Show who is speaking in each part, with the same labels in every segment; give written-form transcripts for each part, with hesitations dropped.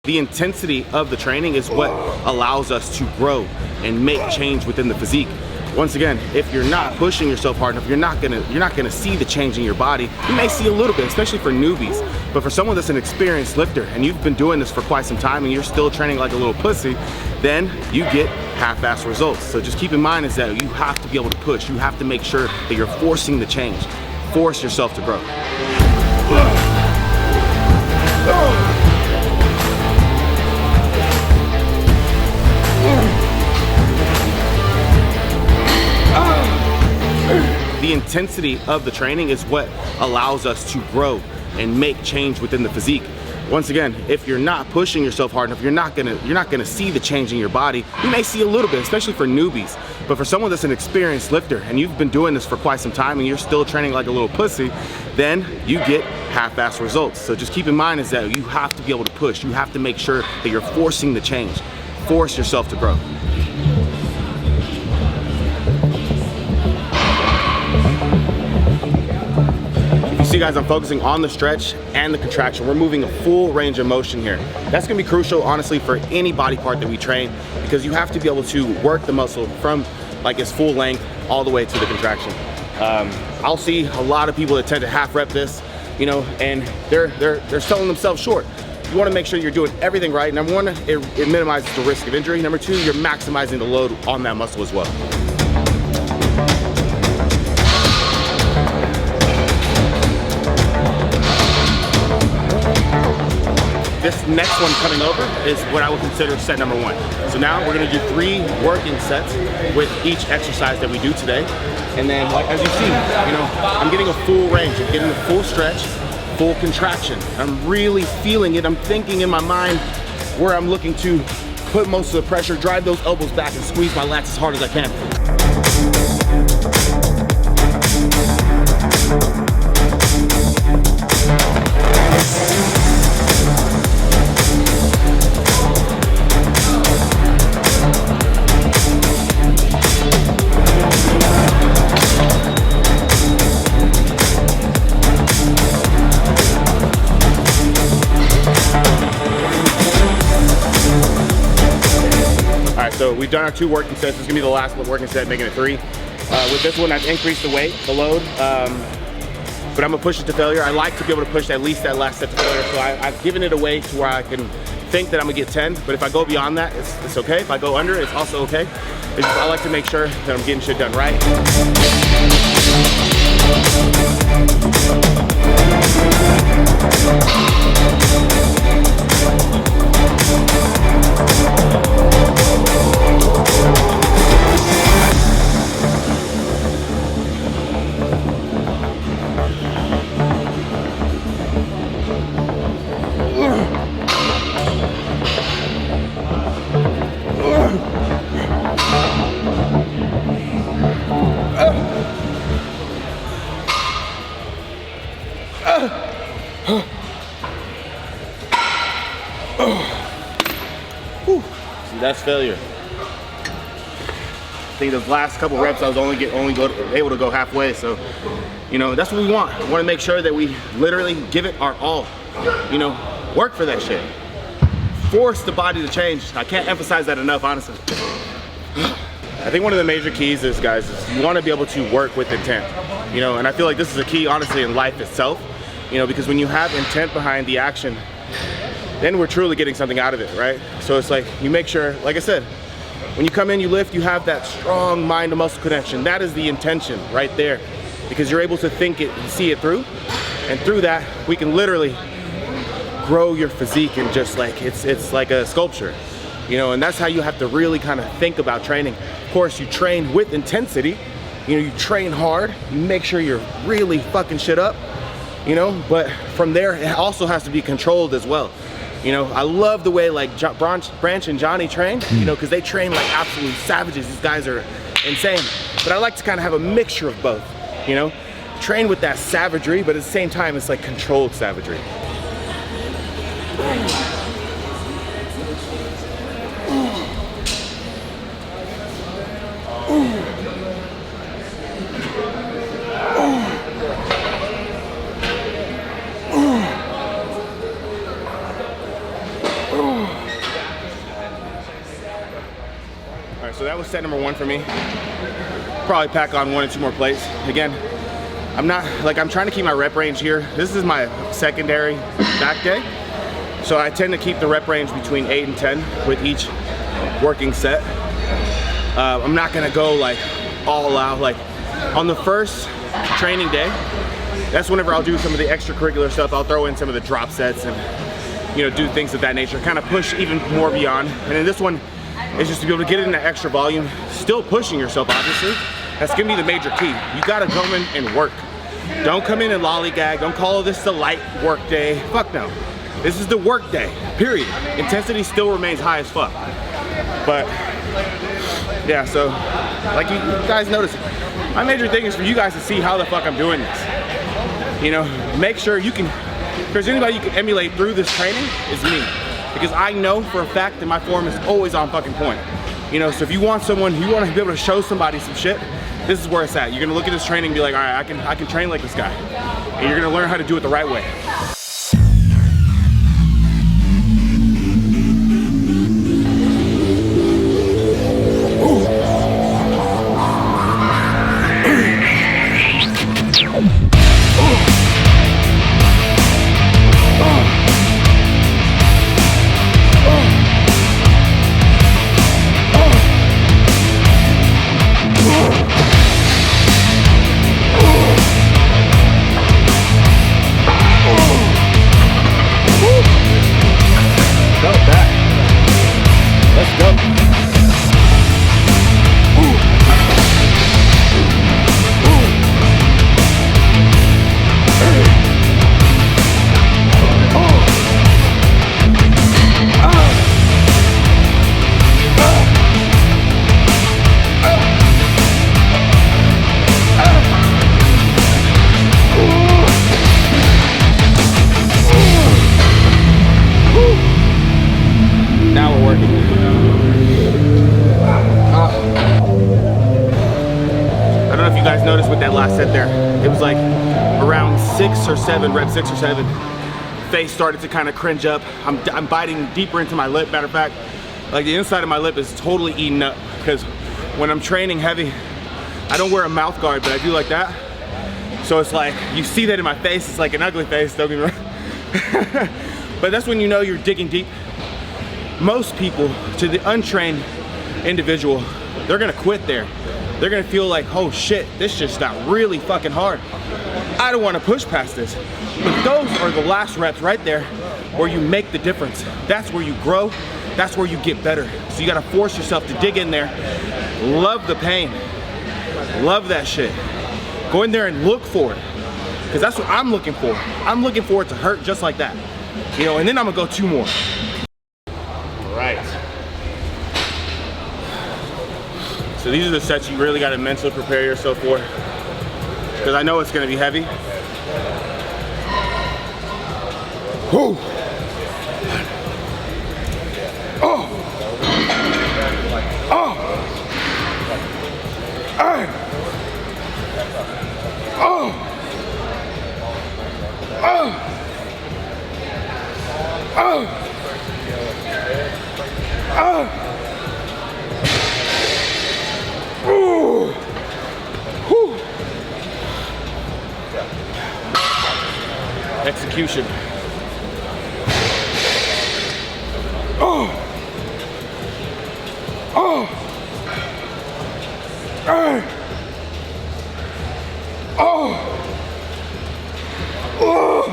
Speaker 1: The intensity of the training is what allows us to grow and make change within the physique. Once again, if you're not pushing yourself hard enough, you're not gonna see the change in your body. You may see a little bit, especially for newbies. But for someone that's an experienced lifter and you've been doing this for quite some time and you're still training like a little pussy, then you get half-assed results. So just keep in mind is that you have to be able to push. You have to make sure that you're forcing the change. Force yourself to grow. The intensity of the training is what allows us to grow and make change within the physique. Once again, if you're not pushing yourself hard enough, you're not gonna see the change in your body. You may see a little bit, especially for newbies. But for someone that's an experienced lifter and you've been doing this for quite some time and you're still training like a little pussy, then you get half-assed results. So just keep in mind is that you have to be able to push. You have to make sure that you're forcing the change. Force yourself to grow. See guys, I'm focusing on the stretch and the contraction. We're moving a full range of motion here. That's gonna be crucial, honestly, for any body part that we train because you have to be able to work the muscle from like its full length all the way to the contraction. I'll see a lot of people that tend to half rep this, you know, and they're selling themselves short. You wanna make sure you're doing everything right. Number one, it minimizes the risk of injury. Number two, you're maximizing the load on that muscle as well. This next one coming over is what I would consider set number one. So now we're gonna do 3 working sets with each exercise that we do today. And then, like, as you see, you know, I'm getting a full range. I'm getting a full stretch, full contraction. I'm really feeling it. I'm thinking in my mind where I'm looking to put most of the pressure, drive those elbows back and squeeze my lats as hard as I can. So we've done our 2 working sets. This is gonna be the last working set, making it 3. With this one, I've increased the weight, the load, but I'm gonna push it to failure. I like to be able to push at least that last set to failure, so I've given it away to where I can think that I'm gonna get 10, but if I go beyond that, it's okay. If I go under, it's also okay. It's just, I like to make sure that I'm getting shit done right. See, that's failure. I think those last couple reps I was only able to go halfway, so you know that's what we want. We want to make sure that we literally give it our all. You know, work for that shit. Force the body to change. I can't emphasize that enough, honestly. I think one of the major keys is, guys, is you want to be able to work with intent. You know, and I feel like this is a key, honestly, in life itself. You know, because when you have intent behind the action, then we're truly getting something out of it, right? So it's like, you make sure, like I said, when you come in, you lift, you have that strong mind to muscle connection. That is the intention right there, because you're able to think it and see it through. And through that, we can literally grow your physique and just like, it's like a sculpture, you know, and that's how you have to really kind of think about training. Of course, you train with intensity, you know, you train hard, you make sure you're really fucking shit up, you know, but from there, it also has to be controlled as well. You know, I love the way like Branch and Johnny train, you know, because they train like absolute savages. These guys are insane. But I like to kind of have a mixture of both, you know? Train with that savagery, but at the same time, it's like controlled savagery. right, so that was set number 1 for me. Probably pack on 1 or 2 more plates. Again, I'm trying to keep my rep range here. This is my secondary back day. So I tend to keep the rep range between 8 and 10 with each working set. I'm not gonna go like all out. Like on the first training day, that's whenever I'll do some of the extracurricular stuff. I'll throw in some of the drop sets and, you know, do things of that nature, kind of push even more beyond. And then this one is just to be able to get in that extra volume, still pushing yourself, obviously. That's gonna be the major key. You gotta come in and work. Don't come in and lollygag. Don't call this the light work day. Fuck no. This is the work day, period. Intensity still remains high as fuck. But yeah, so like you guys notice, my major thing is for you guys to see how the fuck I'm doing this. You know, make sure you can, if there's anybody you can emulate through this training, it's me. Because I know for a fact that my form is always on fucking point. You know, so if you want someone, you want to be able to show somebody some shit, this is where it's at. You're gonna look at this training and be like, all right, I can train like this guy. And you're gonna learn how to do it the right way. It was like around 6 or 7, rep 6 or 7, face started to kind of cringe up. I'm biting deeper into my lip. Matter of fact, like the inside of my lip is totally eaten up because when I'm training heavy, I don't wear a mouth guard, but I do like that. So it's like, you see that in my face, it's like an ugly face, don't get me wrong. But that's when you know you're digging deep. Most people, to the untrained individual, they're gonna quit there. They're gonna feel like, oh shit, this just got really fucking hard. I don't wanna push past this. But those are the last reps right there where you make the difference. That's where you grow, that's where you get better. So you gotta force yourself to dig in there, love the pain, love that shit. Go in there and look for it, because that's what I'm looking for. I'm looking for it to hurt just like that. You know, and then I'm gonna go 2 more. All right. So these are the sets you really gotta mentally prepare yourself for, because I know it's gonna be heavy. Woo! Oh! Oh! Oh! Oh! Oh! Oh! Ooh. Whew. Execution. Oh. Oh. Oh. Oh. Oh.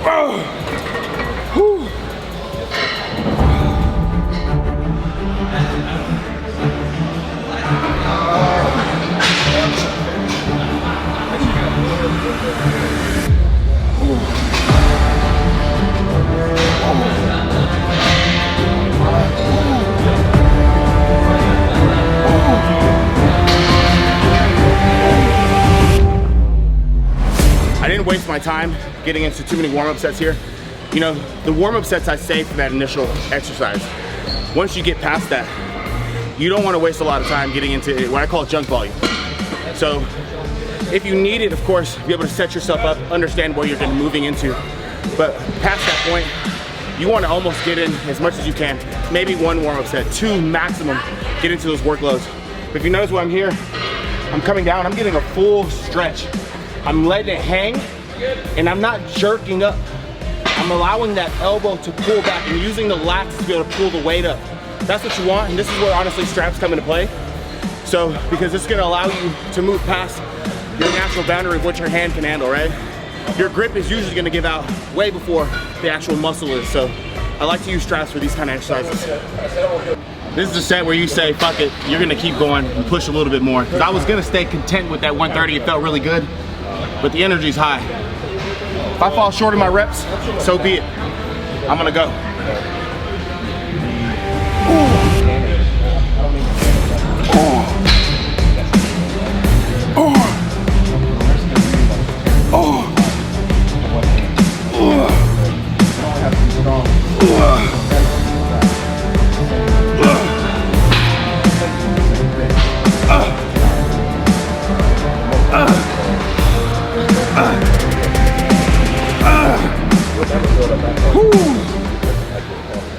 Speaker 1: Oh. Whew. I didn't waste my time getting into too many warm-up sets here. You know, the warm-up sets I save for that initial exercise. Once you get past that, you don't want to waste a lot of time getting into what I call junk volume. So If you need it, of course, be able to set yourself up, understand where you're going to be moving into. But past that point, you want to almost get in as much as you can. Maybe 1 warm-up set, 2 maximum, get into those workloads. But if you notice when I'm here, I'm coming down, I'm getting a full stretch. I'm letting it hang, and I'm not jerking up. I'm allowing that elbow to pull back and using the lats to be able to pull the weight up. That's what you want, and this is where honestly straps come into play. So, because it's gonna allow you to move past your natural boundary of what your hand can handle, right? Your grip is usually gonna give out way before the actual muscle is. So, I like to use straps for these kind of exercises. This is a set where you say, fuck it, you're gonna keep going and push a little bit more. Because I was gonna stay content with that 130, it felt really good, but the energy's high. If I fall short of my reps, so be it. I'm gonna go.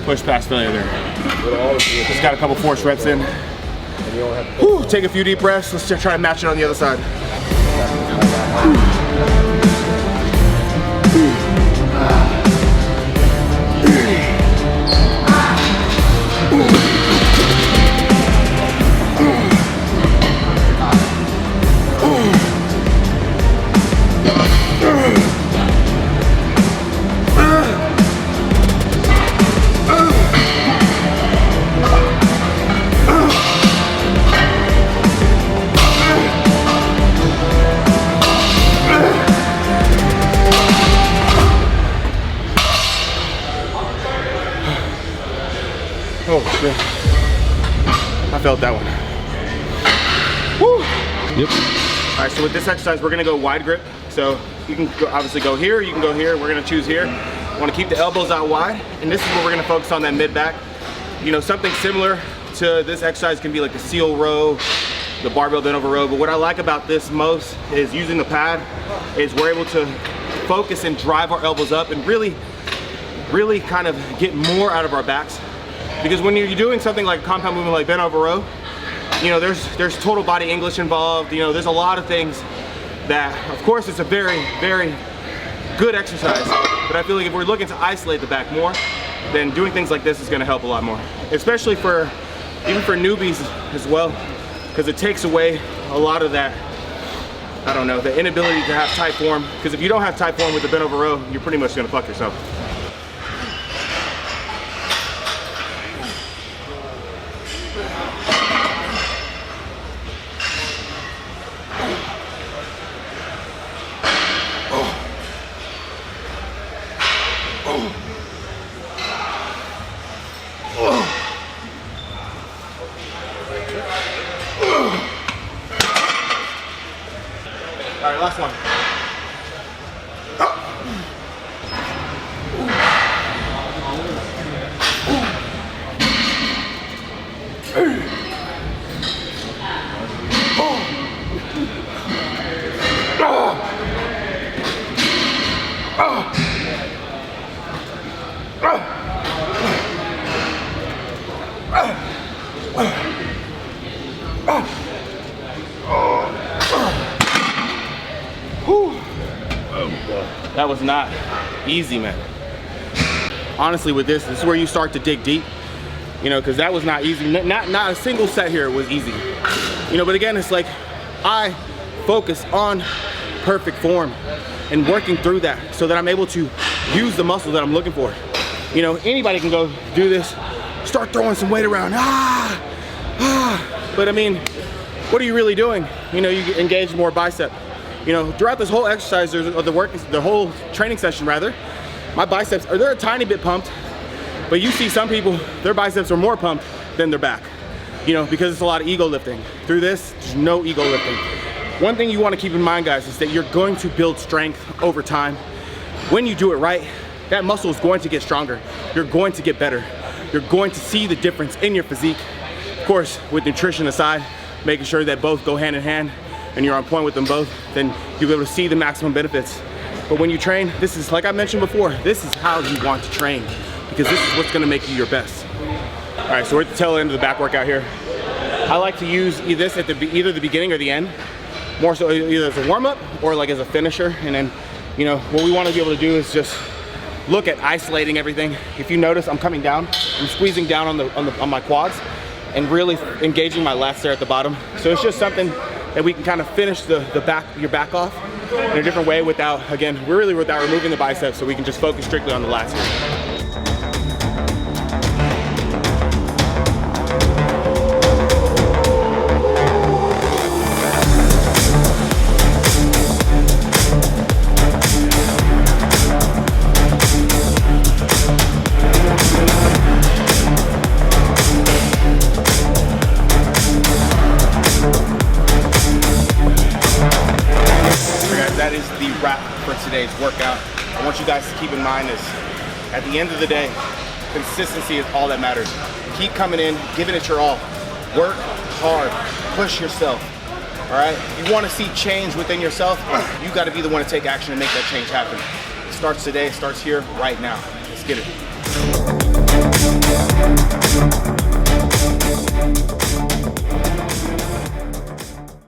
Speaker 1: Push past failure there. Just got a couple force reps in. Whew, take a few deep breaths. Let's try to match it on the other side. Oh shit. I felt that one. Woo! Yep. All right, so with this exercise, we're gonna go wide grip. So you can obviously go here, you can go here. We're gonna choose here. Wanna keep the elbows out wide, and this is where we're gonna focus on that mid-back. You know, something similar to this exercise can be like the seal row, the barbell bent over row, but what I like about this most is using the pad, is we're able to focus and drive our elbows up and really kind of get more out of our backs. Because when you're doing something like a compound movement like bent over row, you know, there's total body English involved. You know, there's a lot of things that, of course, it's a very, very good exercise. But I feel like if we're looking to isolate the back more, then doing things like this is gonna help a lot more. Especially even for newbies as well, because it takes away a lot of that, I don't know, the inability to have tight form. Because if you don't have tight form with the bent over row, you're pretty much gonna fuck yourself. All right, last one. That was not easy, man. Honestly, with this is where you start to dig deep, you know, because that was not easy. Not a single set here was easy, you know. But again, it's like I focus on perfect form and working through that so that I'm able to use the muscle that I'm looking for. You know, anybody can go do this, start throwing some weight around, but I mean, what are you really doing? You know, you engage more bicep. You know, throughout this whole exercise, or the whole training session rather, my biceps they're a tiny bit pumped, but you see some people, their biceps are more pumped than their back. You know, because it's a lot of ego lifting. Through this, there's no ego lifting. One thing you want to keep in mind, guys, is that you're going to build strength over time. When you do it right, that muscle is going to get stronger. You're going to get better. You're going to see the difference in your physique. Of course, with nutrition aside, making sure that both go hand in hand. and you're on point with them both, then you'll be able to see the maximum benefits. But when you train, this is, like I mentioned before, this is how you want to train, because this is what's gonna make you your best. All right, so we're at the tail end of the back workout here. I like to use this at either the beginning or the end, more so either as a warm-up or like as a finisher. And then, you know, what we wanna be able to do is just look at isolating everything. If you notice, I'm coming down, I'm squeezing down on my quads and really engaging my lats there at the bottom. So it's just something that we can kind of finish your back off in a different way without, again, without removing the biceps, so we can just focus strictly on the lats here. That is the wrap for today's workout. I want you guys to keep in mind is, at the end of the day, consistency is all that matters. Keep coming in, giving it your all. Work hard, push yourself, all right? If you want to see change within yourself, you got to be the one to take action and make that change happen. It starts today, it starts here, right now. Let's get it.